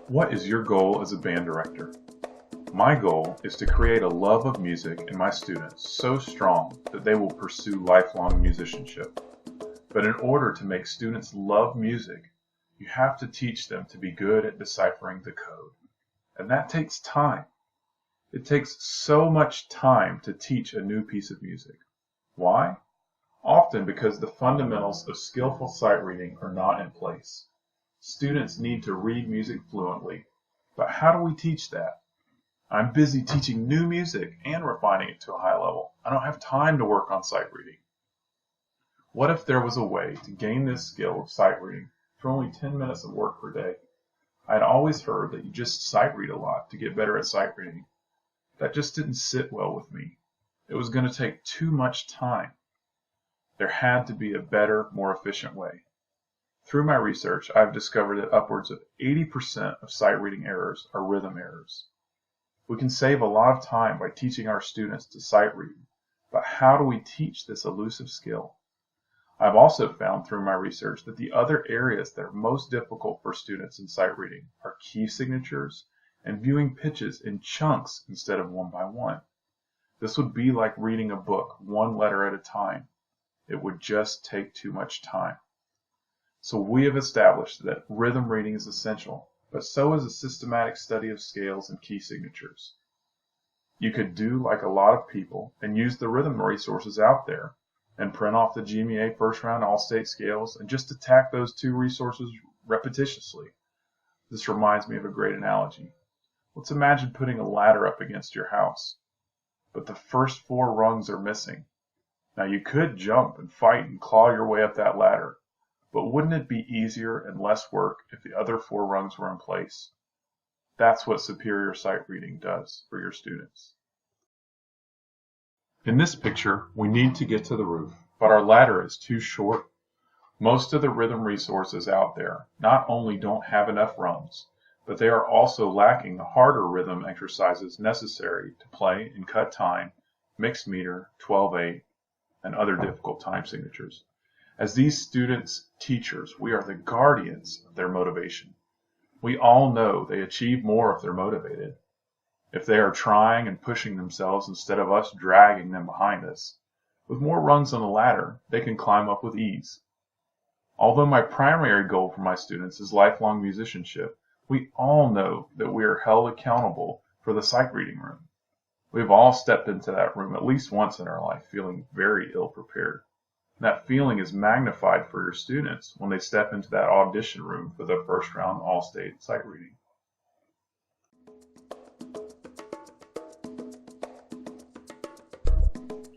What is your goal as a band director? My goal is to create a love of music in my students so strong that they will pursue lifelong musicianship. But in order to make students love music, you have to teach them to be good at deciphering the code. And that takes time. It takes so much time to teach a new piece of music. Why? Often because the fundamentals of skillful sight reading are not in place. Students need to read music fluently, but how do we teach that? I'm busy teaching new music and refining it to a high level. I don't have time to work on sight reading. What if there was a way to gain this skill of sight reading for only 10 minutes of work per day? I'd always heard that you just sight read a lot to get better at sight reading. That just didn't sit well with me. It was going to take too much time. There had to be a better, more efficient way. Through my research, I've discovered that upwards of 80% of sight reading errors are rhythm errors. We can save a lot of time by teaching our students to sight read, but how do we teach this elusive skill? I've also found through my research that the other areas that are most difficult for students in sight reading are key signatures and viewing pitches in chunks instead of one by one. This would be like reading a book one letter at a time. It would just take too much time. So we have established that rhythm reading is essential, but so is a systematic study of scales and key signatures. You could do like a lot of people and use the rhythm resources out there and print off the GMEA first round all-state scales and just attack those two resources repetitiously. This reminds me of a great analogy. Let's imagine putting a ladder up against your house, but the first 4 rungs are missing. Now you could jump and fight and claw your way up that ladder, but wouldn't it be easier and less work if the other 4 rungs were in place? That's what superior sight reading does for your students. In this picture, we need to get to the roof, but our ladder is too short. Most of the rhythm resources out there not only don't have enough rungs, but they are also lacking the harder rhythm exercises necessary to play in cut time, mixed meter, 12/8, and other difficult time signatures. As these students' teachers, we are the guardians of their motivation. We all know they achieve more if they're motivated. If they are trying and pushing themselves instead of us dragging them behind us. With more rungs on the ladder, they can climb up with ease. Although my primary goal for my students is lifelong musicianship, we all know that we are held accountable for the sight reading room. We've all stepped into that room at least once in our life feeling very ill-prepared. That feeling is magnified for your students when they step into that audition room for the first round all-state sight reading.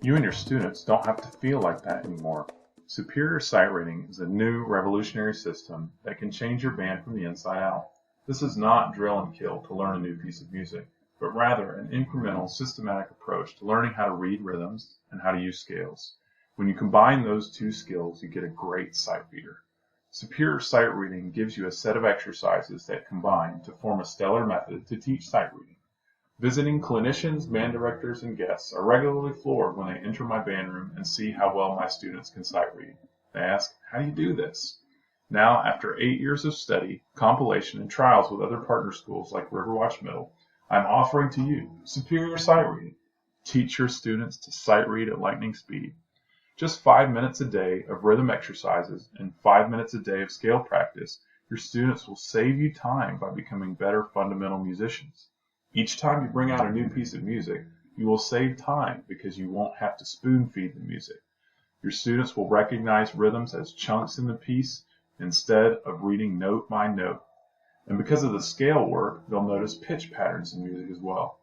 You and your students don't have to feel like that anymore. Superior sight reading is a new revolutionary system that can change your band from the inside out. This is not drill and kill to learn a new piece of music, but rather an incremental, systematic approach to learning how to read rhythms and how to use scales. When you combine those two skills, you get a great sight reader. Superior sight reading gives you a set of exercises that combine to form a stellar method to teach sight reading. Visiting clinicians, band directors, and guests are regularly floored when they enter my band room and see how well my students can sight read. They ask, how do you do this? Now, after 8 years of study, compilation, and trials with other partner schools like Riverwatch Middle, I'm offering to you superior sight reading. Teach your students to sight read at lightning speed. Just 5 minutes a day of rhythm exercises and 5 minutes a day of scale practice, your students will save you time by becoming better fundamental musicians. Each time you bring out a new piece of music, you will save time because you won't have to spoon feed the music. Your students will recognize rhythms as chunks in the piece instead of reading note by note. And because of the scale work, they'll notice pitch patterns in music as well.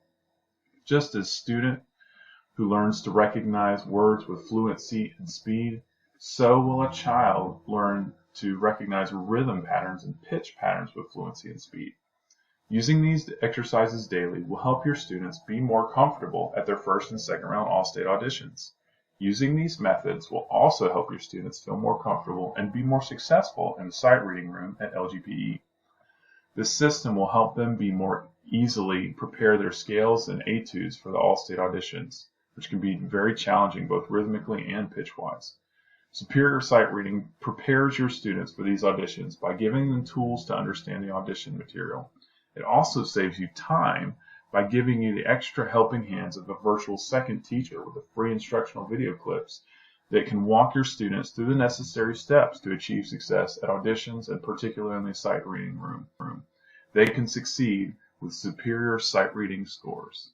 Just as student who learns to recognize words with fluency and speed, so will a child learn to recognize rhythm patterns and pitch patterns with fluency and speed. Using these exercises daily will help your students be more comfortable at their first and second round all-state auditions. Using these methods will also help your students feel more comfortable and be more successful in the sight reading room at LGPE. This system will help them be more easily prepare their scales and etudes for the all-state auditions, which can be very challenging both rhythmically and pitch-wise. Superior sight reading prepares your students for these auditions by giving them tools to understand the audition material. It also saves you time by giving you the extra helping hands of a virtual second teacher with the free instructional video clips that can walk your students through the necessary steps to achieve success at auditions and particularly in the sight reading room. They can succeed with superior sight reading scores.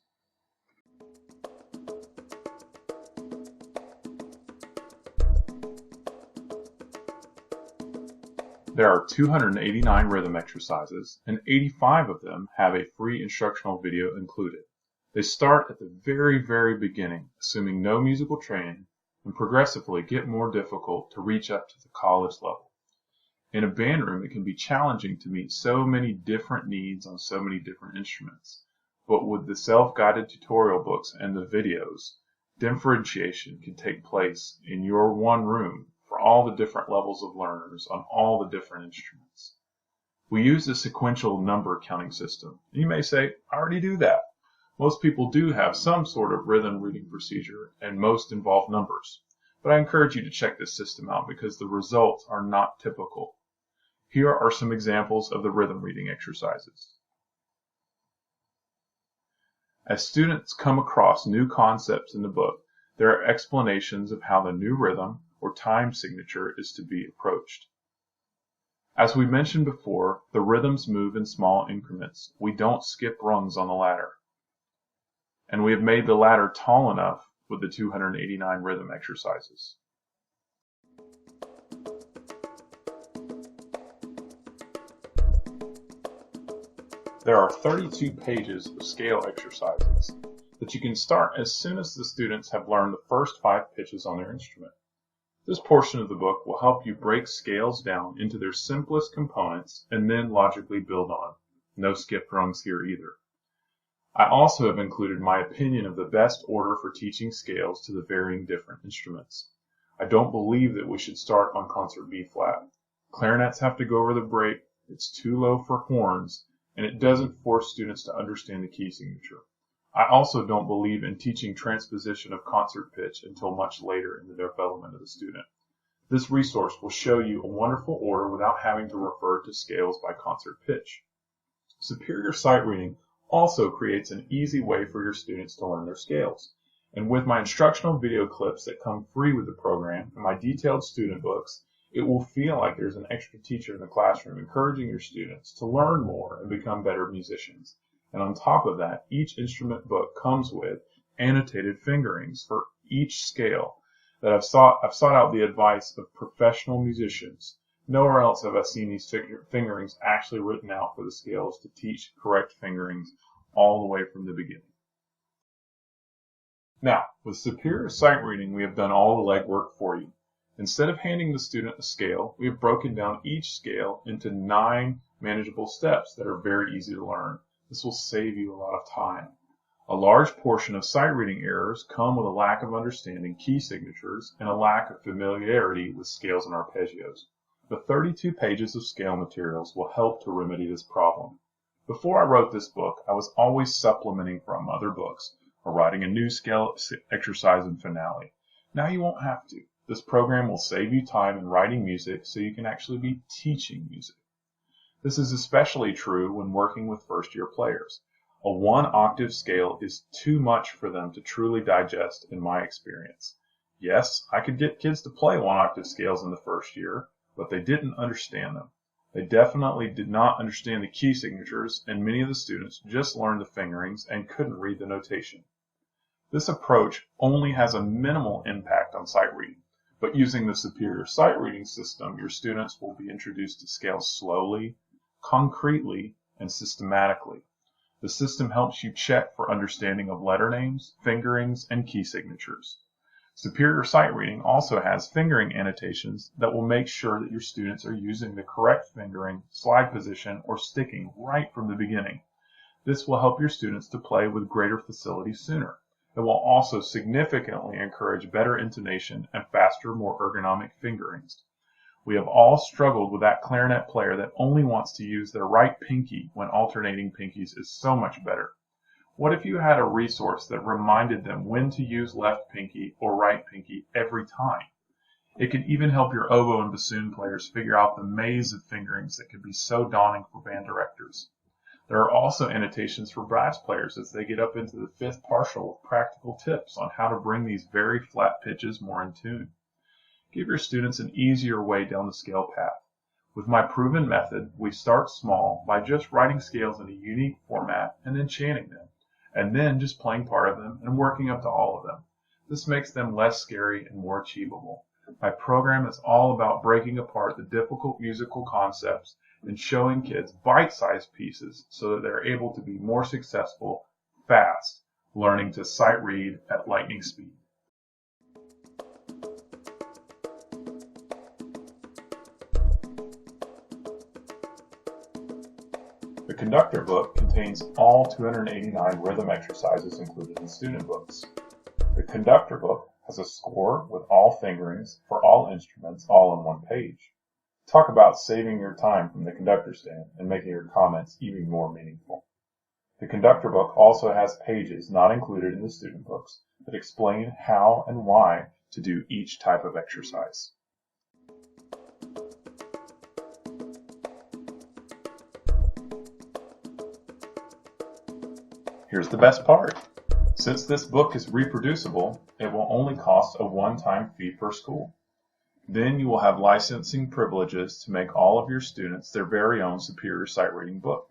There are 289 rhythm exercises, and 85 of them have a free instructional video included. They start at the very beginning, assuming no musical training, and progressively get more difficult to reach up to the college level. In a band room, it can be challenging to meet so many different needs on so many different instruments, but with the self-guided tutorial books and the videos, differentiation can take place in your one room for all the different levels of learners on all the different instruments. We use a sequential number counting system. You may say, I already do that. Most people do have some sort of rhythm reading procedure, and most involve numbers. But I encourage you to check this system out because the results are not typical. Here are some examples of the rhythm reading exercises. As students come across new concepts in the book, there are explanations of how the new rhythm or time signature is to be approached. As we mentioned before, the rhythms move in small increments. We don't skip rungs on the ladder. And we have made the ladder tall enough with the 289 rhythm exercises. There are 32 pages of scale exercises that you can start as soon as the students have learned the first 5 pitches on their instrument. This portion of the book will help you break scales down into their simplest components and then logically build on. No skipped rungs here either. I also have included my opinion of the best order for teaching scales to the varying different instruments. I don't believe that we should start on concert B flat. Clarinets have to go over the break, it's too low for horns, and it doesn't force students to understand the key signature. I also don't believe in teaching transposition of concert pitch until much later in the development of the student. This resource will show you a wonderful order without having to refer to scales by concert pitch. Superior sight reading also creates an easy way for your students to learn their scales. And with my instructional video clips that come free with the program and my detailed student books, it will feel like there's an extra teacher in the classroom encouraging your students to learn more and become better musicians. And on top of that, each instrument book comes with annotated fingerings for each scale that I've sought out the advice of professional musicians. Nowhere else have I seen these fingerings actually written out for the scales to teach correct fingerings all the way from the beginning. Now, with superior sight reading, we have done all the legwork for you. Instead of handing the student a scale, we have broken down each scale into 9 manageable steps that are very easy to learn. This will save you a lot of time. A large portion of sight reading errors come with a lack of understanding key signatures and a lack of familiarity with scales and arpeggios. The 32 pages of scale materials will help to remedy this problem. Before I wrote this book, I was always supplementing from other books or writing a new scale exercise and finale. Now you won't have to. This program will save you time in writing music so you can actually be teaching music. This is especially true when working with first-year players. A 1-octave scale is too much for them to truly digest in my experience. Yes, I could get kids to play 1-octave scales in the first year, but they didn't understand them. They definitely did not understand the key signatures, and many of the students just learned the fingerings and couldn't read the notation. This approach only has a minimal impact on sight reading, but using the superior sight reading system, your students will be introduced to scales slowly, concretely, and systematically. The system helps you check for understanding of letter names, fingerings, and key signatures. Superior sight reading also has fingering annotations that will make sure that your students are using the correct fingering, slide position, or sticking right from the beginning. This will help your students to play with greater facility sooner. It will also significantly encourage better intonation and faster, more ergonomic fingerings. We have all struggled with that clarinet player that only wants to use their right pinky when alternating pinkies is so much better. What if you had a resource that reminded them when to use left pinky or right pinky every time? It can even help your oboe and bassoon players figure out the maze of fingerings that can be so daunting for band directors. There are also annotations for brass players as they get up into the fifth partial with practical tips on how to bring these very flat pitches more in tune. Give your students an easier way down the scale path. With my proven method, we start small by just writing scales in a unique format and then chanting them, and then just playing part of them and working up to all of them. This makes them less scary and more achievable. My program is all about breaking apart the difficult musical concepts and showing kids bite-sized pieces so that they're able to be more successful fast, learning to sight read at lightning speed. The conductor book contains all 289 rhythm exercises included in student books. The conductor book has a score with all fingerings for all instruments all on one page. Talk about saving your time from the conductor stand and making your comments even more meaningful. The conductor book also has pages not included in the student books that explain how and why to do each type of exercise. Here's the best part. Since this book is reproducible, it will only cost a one-time fee per school. Then you will have licensing privileges to make all of your students their very own superior sight reading book.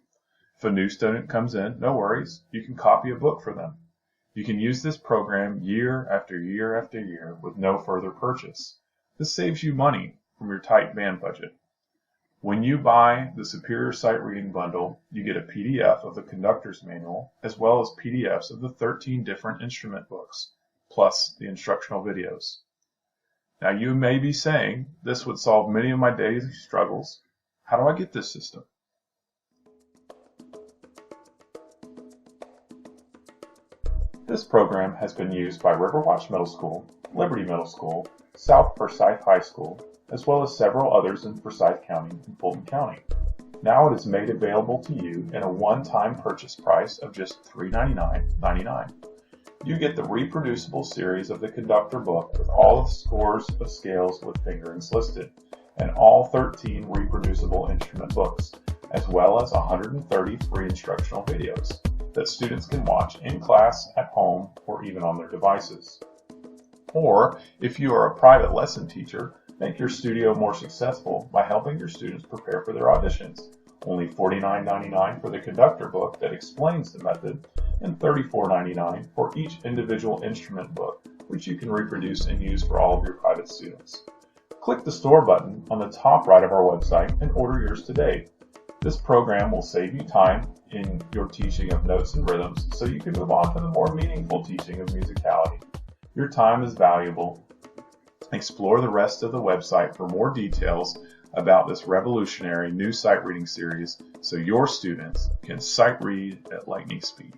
If a new student comes in, no worries, you can copy a book for them. You can use this program year after year after year with no further purchase. This saves you money from your tight band budget. When you buy the Superior Sight Reading Bundle, you get a PDF of the Conductor's Manual, as well as PDFs of the 13 different instrument books, plus the instructional videos. Now you may be saying, this would solve many of my daily struggles. How do I get this system? This program has been used by Riverwatch Middle School, Liberty Middle School, South Forsyth High School, as well as several others in Forsyth County and Fulton County. Now it is made available to you in a one-time purchase price of just $399.99. You get the reproducible series of the conductor book with all the scores of scales with fingerings listed, and all 13 reproducible instrument books, as well as 130 free instructional videos that students can watch in class, at home, or even on their devices. Or, if you are a private lesson teacher, make your studio more successful by helping your students prepare for their auditions. Only $49.99 for the conductor book that explains the method, and $34.99 for each individual instrument book, which you can reproduce and use for all of your private students. Click the Store button on the top right of our website and order yours today. This program will save you time in your teaching of notes and rhythms, so you can move on to the more meaningful teaching of musicality. Your time is valuable. Explore the rest of the website for more details about this revolutionary new sight reading series so your students can sight read at lightning speed.